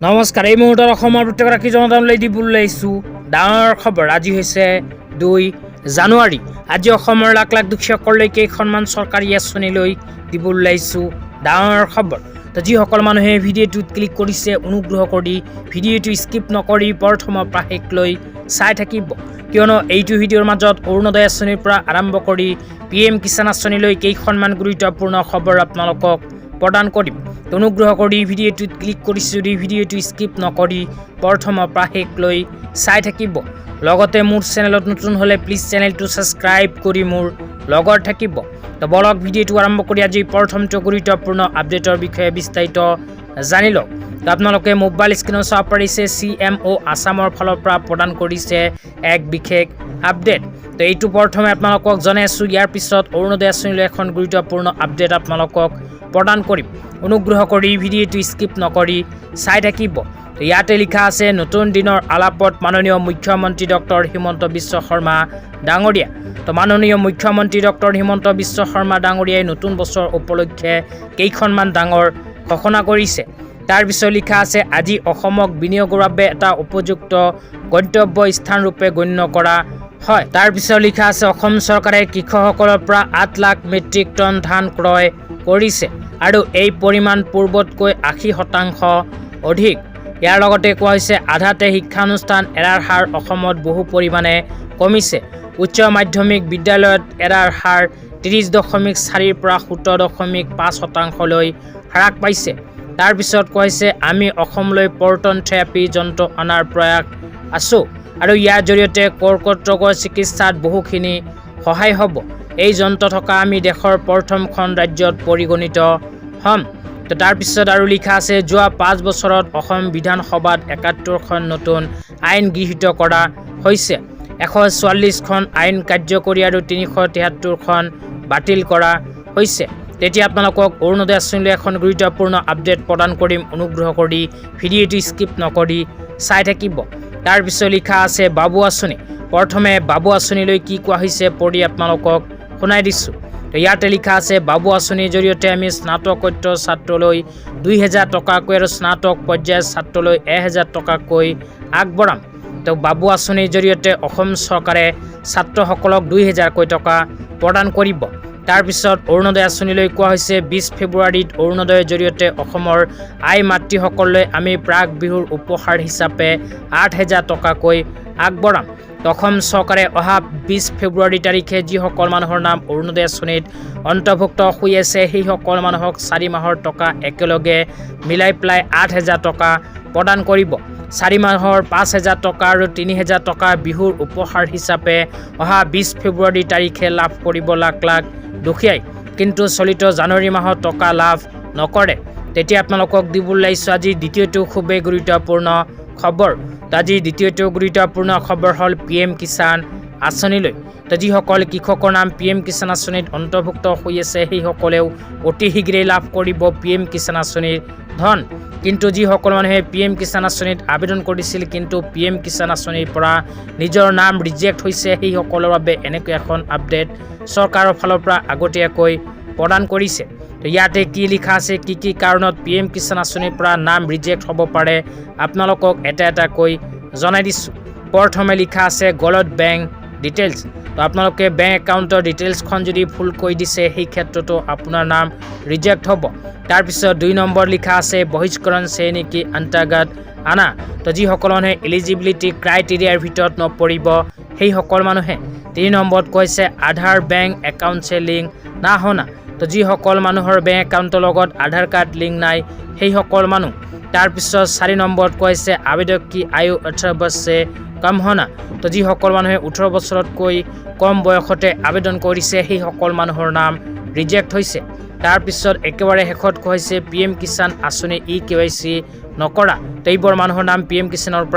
নমস্কাৰ। এই মুহূৰ্তত অসমৰ প্ৰত্যেকগৰাকী জনতালৈ দিবলৈ আহিছোঁ ডাঙৰ খবৰ। আজি হৈছে 2 জানুৱাৰী। আজি অসমৰ লাখ লাখ দুখীয়াসকললৈ কেইখনমান চৰকাৰী আঁচনি লৈ দিবলৈ আহিছোঁ ডাঙৰ খবৰ। তো যিসকল মানুহে ভিডিঅ'টোত ক্লিক কৰিছে অনুগ্ৰহ কৰি ভিডিঅ'টো স্কিপ নকৰি প্ৰথমৰ পৰা শেষলৈ চাই থাকিব, কিয়নো এইটো ভিডিঅ'ৰ মাজত অৰুণোদয় আঁচনিৰ পৰা আৰম্ভ কৰি PM কিষাণ আঁচনিলৈ কেইখনমান গুৰুত্বপূৰ্ণ খবৰ আপোনালোকক প্ৰদান কৰিম। অনুগ্ৰহ কৰি ভিডিঅ'টোত ক্লিক কৰিছে যদি ভিডিঅ'টো স্কিপ নকৰি প্ৰথমৰ পৰা শেষলৈ চাই থাকিব। লগতে মোৰ চেনেলত নতুন হ'লে প্লিজ চেনেলটো ছাবস্ক্ৰাইব কৰি মোৰ লগত থাকিব। তো বলক ভিডিঅ'টো আৰম্ভ কৰি আজি প্ৰথমটো গুৰুত্বপূৰ্ণ আপডেটৰ বিষয়ে বিস্তাৰিত জানি লওক। তো আপোনালোকে মোবাইল স্ক্ৰীনত চাব পাৰিছে CMO আছামৰ ফালৰ পৰা প্ৰদান কৰিছে এক বিশেষ আপডেট। তো এইটো প্ৰথমে আপোনালোকক জনাই আছোঁ, ইয়াৰ পিছত অৰুণোদয় আঁচনিলৈ এখন গুৰুত্বপূৰ্ণ আপডেট আপোনালোকক প্ৰদান কৰিম। অনুগ্ৰহ কৰি ভিডিঅ'টো স্কিপ নকৰি চাই থাকিব। তো ইয়াতে লিখা আছে, নতুন দিনৰ আলাপত মাননীয় মুখ্যমন্ত্ৰী ডক্টৰ হিমন্ত বিশ্ব শৰ্মা ডাঙৰীয়া। তো মাননীয় মুখ্যমন্ত্ৰী ডক্টৰ হিমন্ত বিশ্ব শৰ্মা ডাঙৰীয়াই নতুন বছৰ উপলক্ষে কেইখনমান ডাঙৰ ঘোষণা কৰিছে। তাৰ পিছত লিখা আছে, আজি অসমক বিনিয়োগৰ বাবে এটা উপযুক্ত গন্তব্য স্থানৰূপে গণ্য কৰা হয়। তাৰ পিছত লিখা আছে, অসম চৰকাৰে কৃষকসকলৰ পৰা 8 লাখ মেট্ৰিক টন ধান ক্ৰয় কৰিছে আৰু এই পৰিমাণ পূৰ্বতকৈ 80% অধিক। ইয়াৰ লগতে কোৱা হৈছে, আধাতে শিক্ষানুষ্ঠান এৰাৰ হাৰ অসমত বহু পৰিমাণে কমিছে। উচ্চ মাধ্যমিক বিদ্যালয়ত এৰাৰ হাৰ 30.4ৰ পৰা 17.5%লৈ হ্ৰাস পাইছে। তাৰপিছত কোৱা হৈছে, আমি অসমলৈ প্ৰটন থেৰাপি যন্ত্ৰ অনাৰ প্ৰয়াস আছোঁ আৰু ইয়াৰ জৰিয়তে কৰ্কট ৰোগৰ চিকিৎসাত বহুখিনি সহায় হ'ব। এই যন্ত্ৰ থকা আমি দেশৰ প্ৰথমখন ৰাজ্যত পৰিগণিত হ'ম। তো তাৰপিছত আৰু লিখা আছে, যোৱা 5 বছৰত অসম বিধানসভাত 71খন নতুন আইন গৃহীত কৰা হৈছে। 144খন আইন কাৰ্যকৰী আৰু 373খন বাতিল কৰা হৈছে। তেতিয়া আপোনালোকক অৰুণোদয় আঁচনিলৈ এখন গুৰুত্বপূৰ্ণ আপডেট প্ৰদান কৰিম। অনুগ্ৰহ কৰি ভিডিঅ'টো স্কিপ নকৰি চাই থাকিব। তাৰপিছত লিখা আছে, বাবু আঁচনি। প্ৰথমে বাবু আঁচনিলৈ কি কোৱা হৈছে পঢ়ি আপোনালোকক শুনাই দিছোঁ। তো ইয়াতে লিখা আছে, বাবু আঁচনিৰ জৰিয়তে আমি স্নাতকোত্তৰ ছাত্ৰলৈ 2000 টকাকৈ আৰু স্নাতক পৰ্যায়ৰ ছাত্ৰলৈ 1000 টকাকৈ আগবঢ়াম। তো বাবু আঁচনিৰ জৰিয়তে অসম চৰকাৰে ছাত্ৰসকলক 2000কৈ টকা প্ৰদান কৰিব। তাৰপিছত অৰুণোদয় আঁচনিলৈ কোৱা হৈছে, 20 ফেব্ৰুৱাৰীত অৰুণোদয়ৰ জৰিয়তে অসমৰ আই মাতৃসকললৈ আমি প্ৰাক বিহুৰ উপহাৰ হিচাপে 8000 টকাকৈ আগবঢ়াম। অসম চৰকাৰে অহা 20 ফেব্ৰুৱাৰী তাৰিখে যিসকল মানুহৰ নাম অৰুণোদয় আঁচনিত অন্তৰ্ভুক্ত হৈ আছে সেইসকল মানুহক 4 মাহৰ টকা একেলগে মিলাই পেলাই 8000 টকা প্ৰদান কৰিব। 4 মাহৰ 5000 টকা আৰু 3000 টকা বিহুৰ উপহাৰ হিচাপে অহা 20 ফেব্ৰুৱাৰী তাৰিখে লাভ কৰিব লাখ লাখ দুখীয়াই, কিন্তু চলিত জানুৱাৰী মাহত টকা লাভ নকৰে। তেতিয়া আপোনালোকক দিবলৈ আহিছোঁ আজি দ্বিতীয়টো খুবেই গুৰুত্বপূৰ্ণ খবৰ। আজি দ্বিতীয়টো গুৰুত্বপূৰ্ণ খবৰ হ'ল PM কিষাণ আঁচনিলৈ। তো যিসকল কৃষকৰ নাম PM কিষাণ আঁচনিত অন্তৰ্ভুক্ত হৈ আছে সেইসকলেও অতি শীঘ্ৰেই লাভ কৰিব PM কিষাণ আঁচনিৰ ধন। কিন্তু যিসকল মানুহে PM কিষাণ আঁচনিত আবেদন কৰিছিল কিন্তু PM কিষাণ আঁচনিৰ পৰা নিজৰ নাম ৰিজেক্ট হৈছে সেইসকলৰ বাবে এনেকৈ এখন আপডেট চৰকাৰৰ ফালৰ পৰা আগতীয়াকৈ প্ৰদান কৰিছে। তো ইয়াতে কি লিখা আছে, কি কি কাৰণত PM কিষাণ আঁচনিৰ পৰা নাম ৰিজেক্ট হ'ব পাৰে আপোনালোকক এটা এটাকৈ জনাই দিছোঁ। প্ৰথমে লিখা আছে গলত বেংক ডিটেইলছ। তো আপোনালোকে বেংক একাউণ্টৰ ডিটেইলছখন যদি ভুলকৈ দিছে সেই ক্ষেত্ৰতো আপোনাৰ নাম ৰিজেক্ট হ'ব। তাৰপিছত 2 নম্বৰ লিখা আছে বহিষ্কৰণ শ্ৰেণী কি অন্তৰ্গত আনা। তো যিসকল মানুহে এলিজিবিলিটি ক্ৰাইটেৰিয়াৰ ভিতৰত নপৰিব সেইসকল মানুহে। 3 নম্বৰত কৈছে আধাৰ বেংক একাউণ্টছে লিংক না হোনা। তো যিসকল মানুহৰ বেংক একাউণ্টৰ লগত আধাৰ কাৰ্ড লিংক নাই সেইসকল মানুহ। তাৰপিছত 4 নম্বৰত কৈছে আবেদক কি আয়ু 18 বছৰছে কম হোনা। তো যিসকল মানুহে 18 বছৰতকৈ কম বয়সতে আবেদন কৰিছে সেইসকল মানুহৰ নাম ৰিজেক্ট হৈছে। তাৰপিছত একেবাৰে শেষত কৈছে PM কিষাণ আঁচনি KYC নকৰা। তো এইবোৰ মানুহৰ নাম PM কিষাণৰ পৰা